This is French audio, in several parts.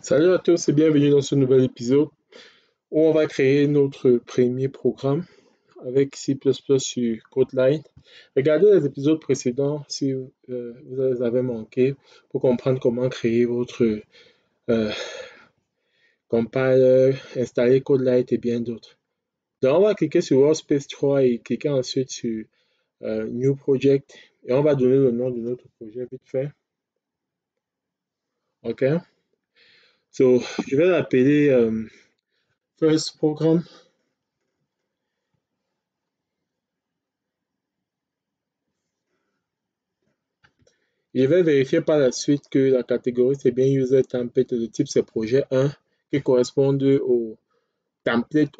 Salut à tous et bienvenue dans ce nouvel épisode où on va créer notre premier programme avec C++ sur Kotlin. Regardez les épisodes précédents si vous les avez manqués pour comprendre comment créer votre euh, compiler, installer Kotlin et bien d'autres. Donc on va cliquer sur Workspace 3 et cliquer ensuite sur New Project et on va donner le nom de notre projet vite fait. OK? So, je vais l'appeler First Program. Je vais vérifier par la suite que la catégorie c'est bien User Template et le type c'est projet 1 qui correspond au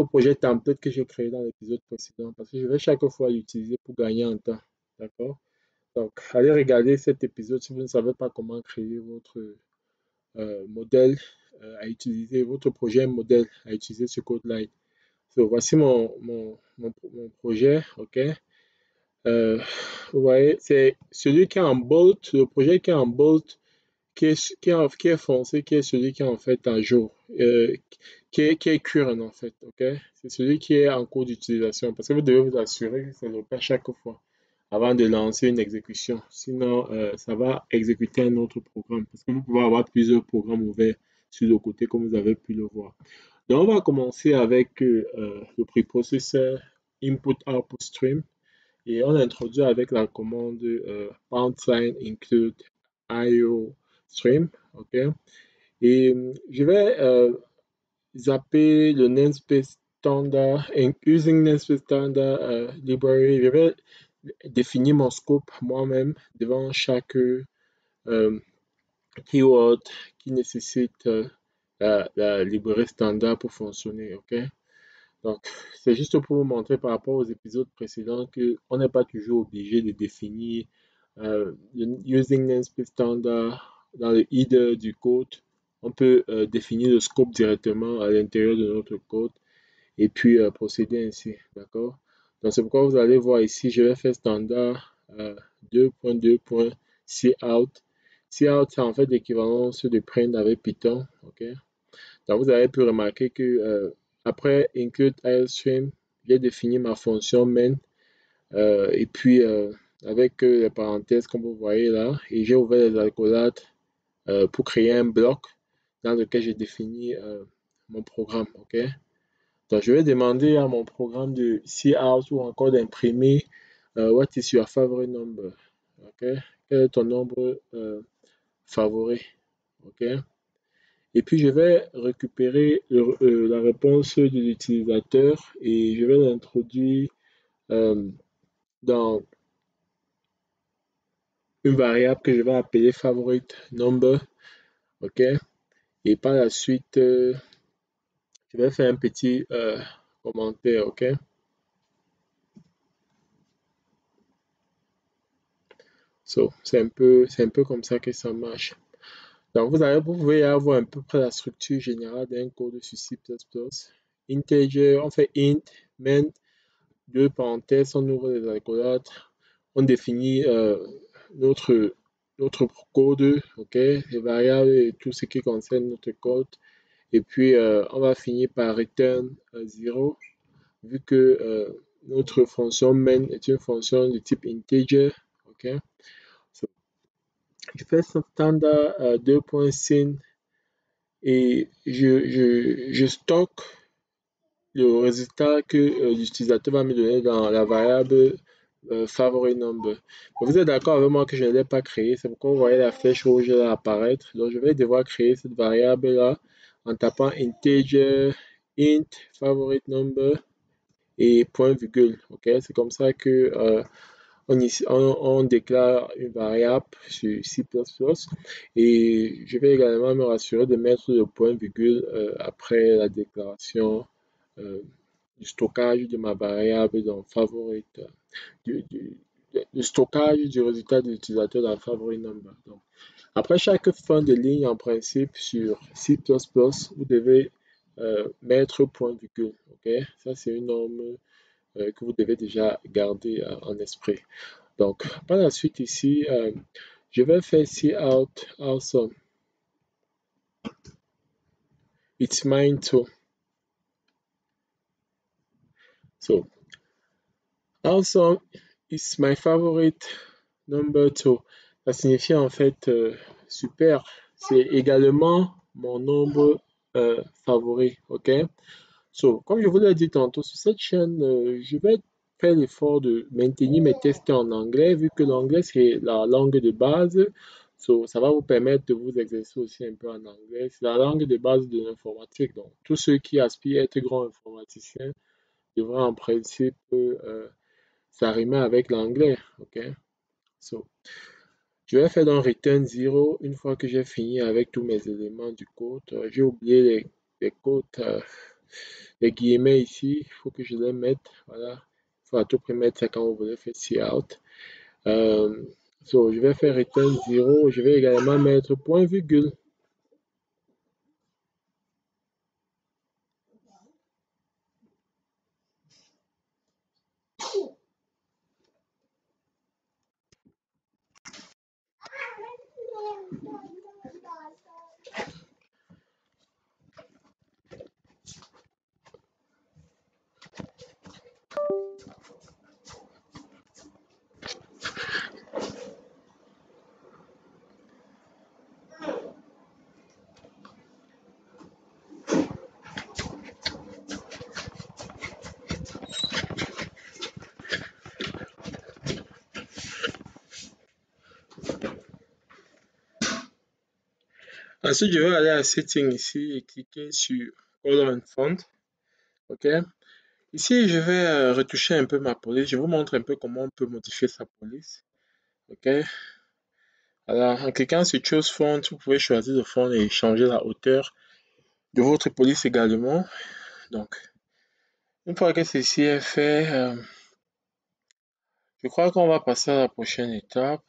projet template que j'ai créé dans l'épisode précédent parce que je vais chaque fois l'utiliser pour gagner en temps. D'accord? Donc, allez regarder cet épisode si vous ne savez pas comment créer votre modèle à utiliser, votre projet modèle à utiliser sur Kotlin. So, voici mon projet. OK? Euh, vous voyez, c'est celui qui est en bold, le projet qui est en bold qui est foncé, qui est celui qui est en fait à jour, qui est current en fait, ok? C'est celui qui est en cours d'utilisation parce que vous devez vous assurer que c'est le cas chaque fois avant de lancer une exécution. Sinon, ça va exécuter un autre programme parce que vous pouvez avoir plusieurs programmes ouverts sur le côté comme vous avez pu le voir. Donc, on va commencer avec le préprocesseur input-output stream et on introduit avec la commande # include IO stream, ok. Et je vais zapper le namespace standard, using namespace standard library. Je vais définir mon scope moi-même devant chaque keyword qui nécessite la librairie standard pour fonctionner, ok. Donc, c'est juste pour vous montrer par rapport aux épisodes précédents qu'on n'est pas toujours obligé de définir le using namespace standard dans le header du code. On peut définir le scope directement à l'intérieur de notre code et puis procéder ainsi. D'accord? Donc, c'est pourquoi vous allez voir ici, je vais faire standard 2.2.cout. Cout, c'est en fait l'équivalence de print avec Python. OK? Donc, vous avez pu remarquer que après include IOStream, j'ai défini ma fonction main et puis avec les parenthèses comme vous voyez là, et j'ai ouvert les accolades pour créer un bloc dans lequel j'ai défini mon programme. Ok. Donc, je vais demander à mon programme de cout ou encore d'imprimer what is your favorite number. Ok. Quel est ton nombre favori. Ok. Et puis, je vais récupérer la réponse de l'utilisateur et je vais l'introduire euh, dans une variable que je vais appeler favorite number. OK? Et par la suite, je vais faire un petit commentaire. OK? So, c'est un peu comme ça que ça marche. Donc, vous pouvez avoir à peu près la structure générale d'un code sur C++. Integer, on fait int, main, deux parenthèses, on ouvre les accolades, on définit notre code, ok, les variables et tout ce qui concerne notre code. Et puis, on va finir par return 0, vu que notre fonction main est une fonction de type integer. Ok. So, je fais standard 2.syn et je stocke le résultat que l'utilisateur va me donner dans la variable favorite number. Vous êtes d'accord avec moi que je ne l'ai pas créé, c'est pourquoi vous voyez la flèche rouge là apparaître. Donc je vais devoir créer cette variable là en tapant integer int favorite number et point virgule. Ok, c'est comme ça que on déclare une variable sur C++ et je vais également me rassurer de mettre le point virgule après la déclaration euh, du stockage de ma variable dans favorite, du stockage du résultat de l'utilisateur dans favorite number. Donc, après chaque fin de ligne, en principe, sur C++, vous devez mettre point virgule. Ok. Ça, c'est une norme que vous devez déjà garder en esprit. Donc, par la suite ici, je vais faire cout awesome. it's mine too. So, also, it's my favorite number two. Ça signifie en fait super. C'est également mon nombre favori, ok? So, comme je vous l'ai dit tantôt, sur cette chaîne, je vais faire l'effort de maintenir mes tests en anglais, vu que l'anglais c'est la langue de base. So, ça va vous permettre de vous exercer aussi un peu en anglais. C'est la langue de base de l'informatique. Donc, tous ceux qui aspirent à être grands informaticiens devraient en principe s'arrimer avec l'anglais. Ok? So, je vais faire donc return 0 une fois que j'ai fini avec tous mes éléments du code. J'ai oublié les codes, les guillemets ici. Il faut que je les mette. Voilà. Il faut à tout prix mettre ça quand vous voulez faire cout. Euh, so, je vais faire return 0. Je vais également mettre point virgule. Ensuite, je vais aller à Setting ici et cliquer sur Color and Font. OK? Ici, je vais retoucher un peu ma police. Je vous montre un peu comment on peut modifier sa police. OK? Alors, en cliquant sur Choose Font, vous pouvez choisir le fond et changer la hauteur de votre police également. Donc, une fois que ceci est fait, je crois qu'on va passer à la prochaine étape.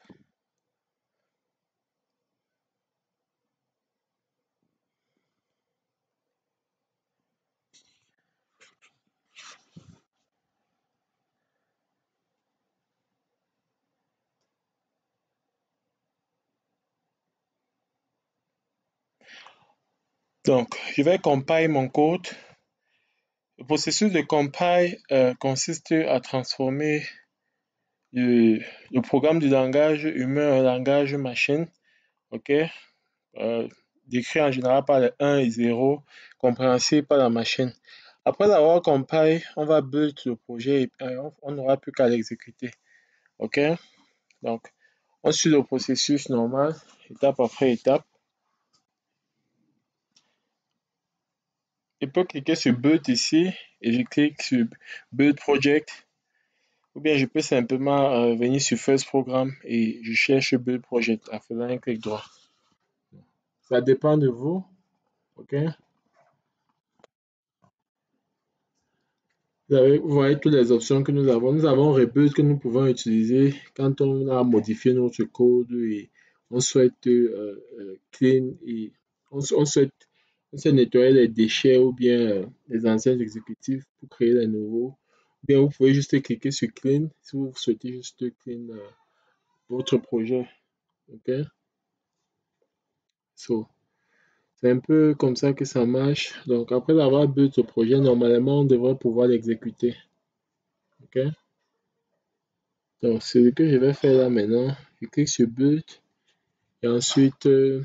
Donc, je vais compiler mon code. Le processus de compile consiste à transformer le programme du langage humain en langage machine, ok? Décrit en général par les 1 et 0, compréhensible par la machine. Après avoir compilé, on va build le projet et on n'aura plus qu'à l'exécuter, ok? Donc, on suit le processus normal, étape après étape. Je peux cliquer sur Build ici et je clique sur Build Project. Ou bien je peux simplement venir sur First Program et je cherche Build Project en faisant un clic droit. Ça dépend de vous. OK? Vous voyez toutes les options que nous avons. Nous avons Rebuild que nous pouvons utiliser quand on a modifié notre code et on souhaite clean et on souhaite nettoyer les déchets ou bien les anciens exécutifs pour créer les nouveaux. Ou bien vous pouvez juste cliquer sur Clean si vous souhaitez juste clean votre projet. OK? So, c'est un peu comme ça que ça marche. Donc, après avoir build ce projet, normalement, on devrait pouvoir l'exécuter. OK? Donc, c'est ce que je vais faire là maintenant. Je clique sur build et ensuite, je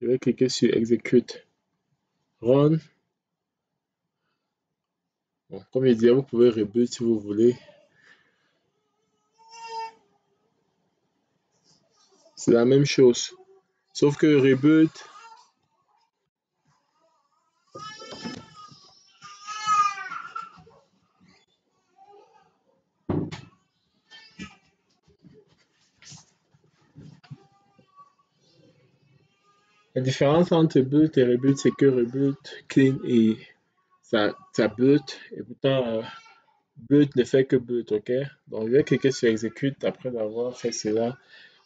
vais cliquer sur execute. Run. Bon, comme je disais, vous pouvez rebuild si vous voulez. C'est la même chose. Sauf que rebuild, la différence entre build et rebuild, c'est que rebuild clean et ça build. Et pourtant, build ne fait que build, ok? Donc, je vais cliquer sur execute après avoir fait cela.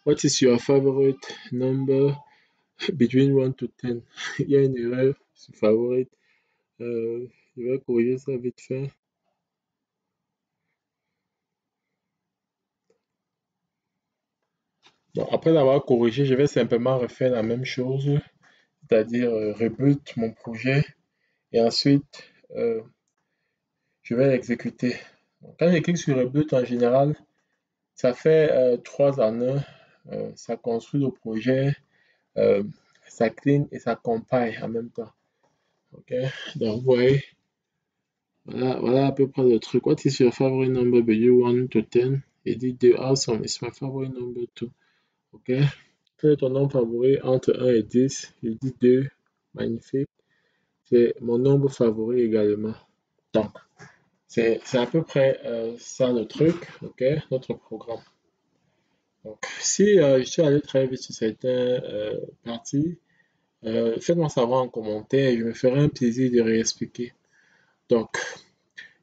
What is your favorite number between 1 to 10? Il y a une erreur sur favorite. Je vais corriger ça vite fait. Bon, après l'avoir corrigé, je vais simplement refaire la même chose. c'est-à-dire reboot mon projet et ensuite je vais l'exécuter. Donc, quand je clique sur reboot en général, ça fait 3 en 1, ça construit le projet, euh, ça clean et ça compile en même temps. Ok, donc vous voyez, voilà à peu près le truc. What is your favorite number between 1 to 10? Et dit 2, awesome, it's my favorite number too. Ok, quel est ton nombre favori entre 1 et 10? Il dit 2, magnifique. C'est mon nombre favori également. Donc, c'est à peu près ça le truc, ok, notre programme. Donc, si je suis allé très vite sur certaines parties, faites-moi savoir en commentaire et je me ferai un plaisir de réexpliquer. Donc,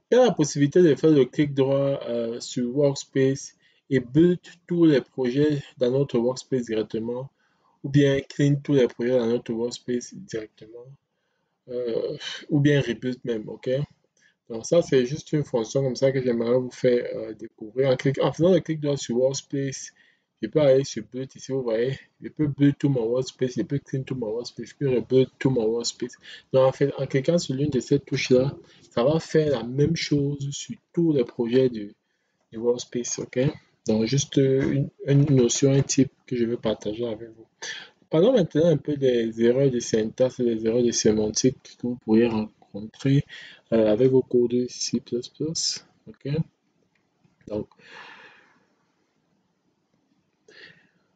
il y a la possibilité de faire le clic droit sur Workspace et build tous les projets dans notre Workspace directement, ou bien clean tous les projets dans notre Workspace directement, euh, ou bien rebuild même, ok? Donc ça, c'est juste une fonction comme ça que j'aimerais vous faire découvrir. En faisant le clic droit sur Workspace, je peux aller sur Build ici, vous voyez. Je peux build tout mon Workspace, je peux clean tout mon Workspace, je peux rebuild tout mon Workspace. Donc en fait, en cliquant sur l'une de ces touches-là, ça va faire la même chose sur tous les projets du Workspace, ok? Donc juste une notion, un type que je vais partager avec vous. Parlons maintenant un peu des erreurs de syntaxe et des erreurs de sémantique que vous pourriez rencontrer avec vos codes C++. Ok? Donc,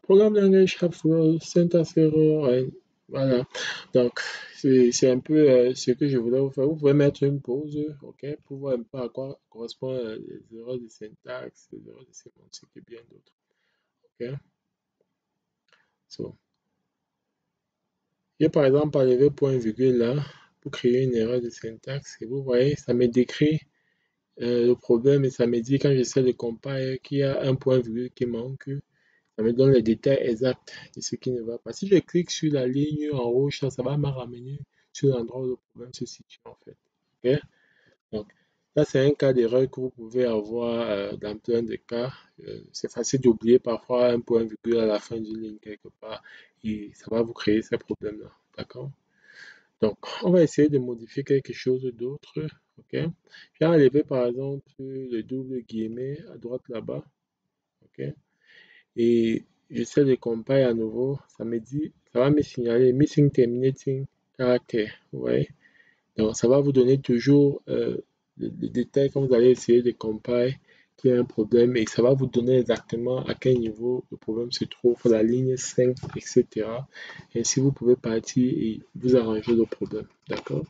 programme language have syntax error, voilà. Donc, c'est un peu ce que je voulais vous faire. Vous pouvez mettre une pause, ok, pour voir un peu à quoi correspondent les erreurs de syntaxe, les erreurs de sémantique et bien d'autres. Ok? So, j'ai par exemple enlevé point virgule là pour créer une erreur de syntaxe et vous voyez, ça me décrit le problème et ça me dit quand j'essaie de comparer qu'il y a un point virgule qui manque, ça me donne les détails exacts de ce qui ne va pas. Si je clique sur la ligne en rouge, ça va me ramener sur l'endroit où le problème se situe en fait. Ok? Donc, ça c'est un cas d'erreur que vous pouvez avoir dans plein de cas. C'est facile d'oublier parfois un point virgule à la fin d'une ligne quelque part et ça va vous créer ces problèmes-là. D'accord? Donc, on va essayer de modifier quelque chose d'autre. Ok? J'ai enlevé par exemple le double guillemet à droite là-bas. Ok? Et j'essaie de compiler à nouveau. Ça me dit, ça va me signaler missing terminating character. Vous voyez? Donc, ça va vous donner toujours le détail quand vous allez essayer de compiler qu'il y a un problème et ça va vous donner exactement à quel niveau le problème se trouve, la ligne 5, etc. Et si vous pouvez partir et vous arranger le problème. D'accord?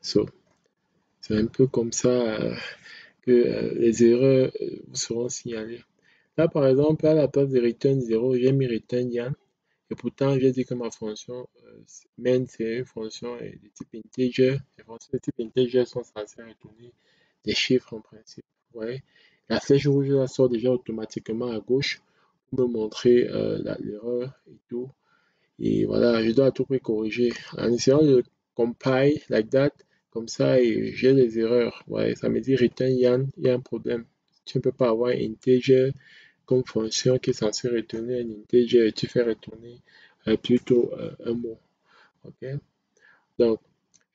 So, c'est un peu comme ça que les erreurs vous seront signalées. Là, par exemple, à la place de return 0, j'ai mis return Yan. Et pourtant, j'ai dit que ma fonction main, c'est une fonction de type integer. Les fonctions de type integer sont censées retourner des chiffres en principe. Vous voyez? La flèche rouge là, sort déjà automatiquement à gauche pour me montrer l'erreur et tout. Et voilà, je dois à tout prix corriger. En essayant de compile like that, comme ça, et j'ai les erreurs. Ouais, ça me dit return Yan, il y a un problème. Tu ne peux pas avoir un integer comme fonction qui est censée retourner un integer et tu fais retourner plutôt un mot. Ok? Donc,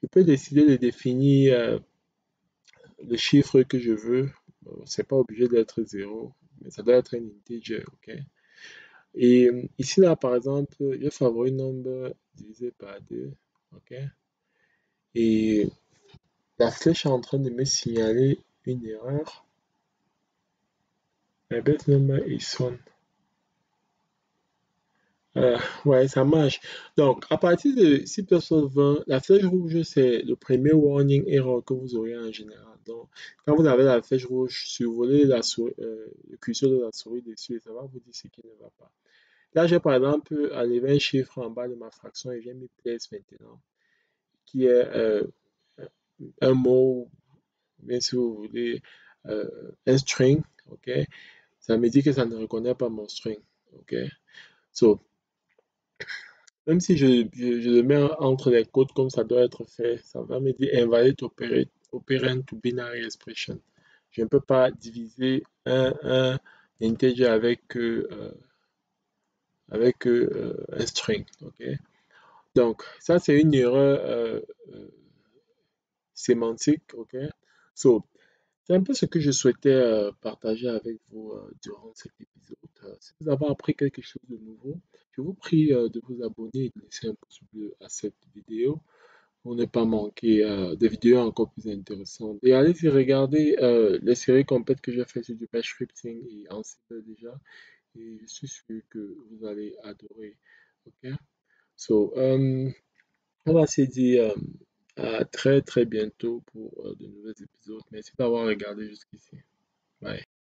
je peux décider de définir le chiffre que je veux. Bon, c'est pas obligé d'être 0, mais ça doit être un integer. Ok? Et ici, là, par exemple, je favorise number divisé par 2. Ok? Et la flèche est en train de me signaler une erreur. My best number is 1. Ouais, ça marche. Donc, à partir de 6+20, la flèche rouge, c'est le premier warning error que vous aurez en général. Donc, quand vous avez la flèche rouge, survolez le curseur de la souris dessus et ça va vous dire ce qui ne va pas. Là, j'ai par exemple enlevé un chiffre en bas de ma fraction et j'ai mis place maintenant, qui est un mot, bien si vous voulez, un string, ok? Ça me dit que ça ne reconnaît pas mon string, ok? So, même si je le mets entre les codes comme ça doit être fait, ça va me dire invalid operand to binary expression. Je ne peux pas diviser un integer avec un string. Ok? Donc, ça, c'est une erreur sémantique, OK? So, c'est un peu ce que je souhaitais partager avec vous durant cet épisode. Si vous avez appris quelque chose de nouveau, je vous prie de vous abonner et de laisser un pouce bleu à cette vidéo pour ne pas manquer des vidéos encore plus intéressantes. Et allez-y regarder les séries complètes que j'ai faites sur du batch scripting et Ansible déjà. Et je suis sûr que vous allez adorer. OK? So, on va se dire à très très bientôt pour de nouveaux épisodes. Merci d'avoir regardé jusqu'ici.